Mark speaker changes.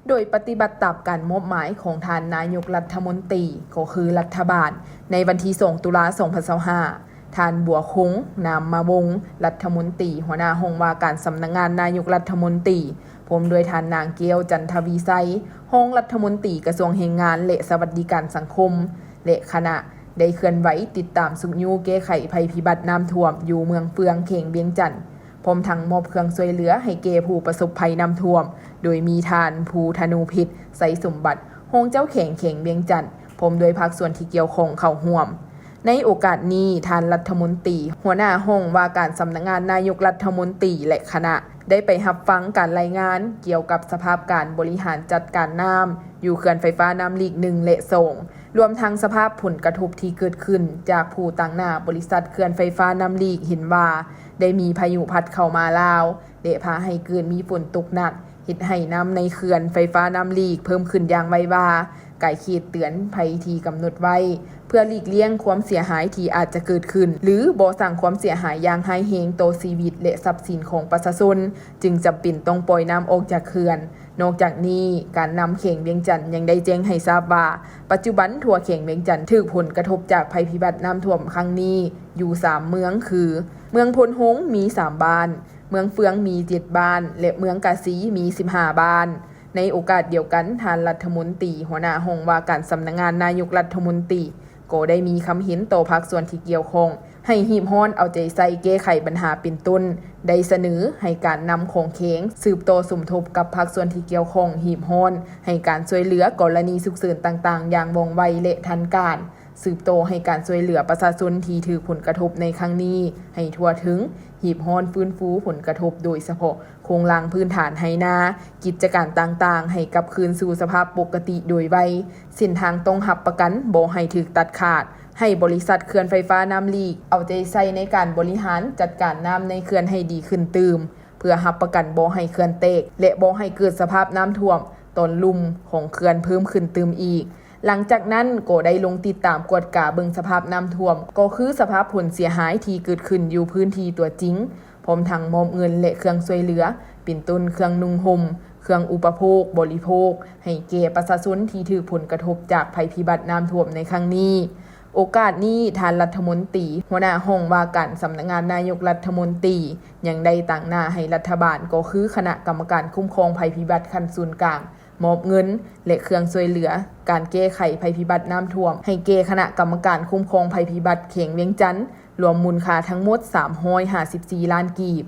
Speaker 1: โดยปฏิบัติตามการมอบหมายของท่านนายกรัฐมนตรีก็คือรัฐบาลในวันที่2 ตุลาคม 2025ท่านบัวคงนามวงศ์รัฐมนตรีหัวหน้าห้องว่าการสำนักงานนายกรัฐมนตรีพร้อมด้วยท่านนางเกียวจันทวีไซห้องรัฐมนตรีกระทรวงแรงงานและสวัสดิการสังคมและคณะได้เคลื่อนไหวติดตามสุขยูแก้ไขภัยพิบัติน้ำท่วมอยู่เมืองเฟืองเข่งเวียงจันทน์พร้อมทั้งมอบเครื่องช่วยเหลือให้แก่ผู้ประสบภัยน้ำท่วมโดยมีทานภูธนูพิษใสสมบัติห้องเจ้าเข่งเวียงจันทน์พร้อมด้วยภาคส่วนที่เกี่ยวข้องเข้าร่วมในโอกาสนี้ท่านรัฐมนตรีหัวหน้าห้องว่าการสำนักงานนายกรัฐมนตรีและคณะได้ไปรับฟังการรายงานเกี่ยวกับสภาพการบริหารจัดการน้ำอยู่เขื่อนไฟฟ้าน้ำลีก1และ2รวมทั้งสภาพผลกระทบที่เกิดขึ้นจากผู้ตั้งหน้าบริษัทเขื่อนไฟฟ้าน้ำลีกเห็นว่าได้มีพายุพัดเข้ามาลาวและพาให้เกิดมีฝนตกหนักเฮ็ดให้น้ำในเขื่อนไฟฟ้าน้ำลีกเพิ่มขึ้นอย่างไวว่าไก่ขีดเตือนภัยที่กำหนดไว้เพื่อหลีกเลี่ยงความเสียหายที่อาจจะเกิดขึ้นหรือบ่สร้างความเสียหายอย่างร้ายแรงต่อชีวิตและทรัพย์สินของประชาชนจึงจำเป็นต้องปล่อยน้ำออกจากเขื่อนนอกจากนี้การนำเข่งเวียงจันทน์ยังได้แจ้งให้ทราบว่าปัจจุบันทั่วเข่งเวียงจันทน์ถูกผลกระทบจากภัยพิบัติน้ำท่วมครั้งนี้อยู่3เมืองคือเมืองพลหงส์มี3บ้านเมืองเฟืองมี7บ้านและเมืองกาสีมี15บ้านในโอกาสเดียวกันท่านรัฐมนตรีหัวหน้าห้องว่าการสำนักงานนายกรัฐมนตรีก็ได้มีคำเห็นต่อภาคส่วนที่เกี่ยวข้องให้หีบฮ้อนเอาใจใส่แก้ไขปัญหาเป็นต้นได้เสนอให้การนำของเข็งสืบโตสมทบกับภาคส่วนที่เกี่ยวข้องหีบฮ้อนให้การช่วยเหลือกรณีฉุกเฉินต่างๆอย่างว่องไวและทันการสืบโตให้การช่วยเหลือประชาชนที่ถูกผลกระทบในครั้งนี้ให้ทั่วถึงหีบฮ้อนฟื้นฟูผลกระทบโดยเฉพาะโครงสร้างพื้นฐานไหนากิจการต่างๆให้กลับคืนสู่สภาพปกติโดยไวเส้นทางต้องรับประกันบ่ให้ถูกตัดขาดให้บริษัทเขื่อนไฟฟ้าน้ำลีกเอาใจใส่ในการบริหารจัดการน้ำในเขื่อนให้ดีขึ้นตื่มเพื่อรับประกันบ่ให้เขื่อนแตกและบ่ให้เกิดสภาพน้ำท่วมตอนลุ่มของเขื่อนเพิ่มขึ้นตื่มอีกหลังจากนั้นก็ได้ลงติดตามกวดกาเบิ่งสภาพน้ำท่วมก็คือสภาพผลเสียหายที่เกิดขึ้นอยู่พื้นที่ตัวจริงพร้อมทั้งมอบเงินและเครื่องช่วยเหลือเป็นต้นเครื่องนุ่งห่มเครื่องอุปโภคบริโภคให้แก่ประชาชนที่ถูกผลกระทบจากภัยพิบัติน้ำท่วมในครั้งนี้โอกาสนี้ท่านรัฐมนตรีหัวหน้าห้องว่าการสำนักงานนายกรัฐมนตรียังได้ตั้งหน้าให้รัฐบาลก็คือคณะกรรมการคุ้มครองภัยพิบัติขั้นศูนย์กลางมอบเงินและเครื่องช่วยเหลือการแก้ไขภัยพิบัติน้ำท่วมให้แก่คณะกรรมการคุ้มครองภัยพิบัติเข่งเวียงจันทน์รวมมูลค่าทั้งหมด354ล้านกีบ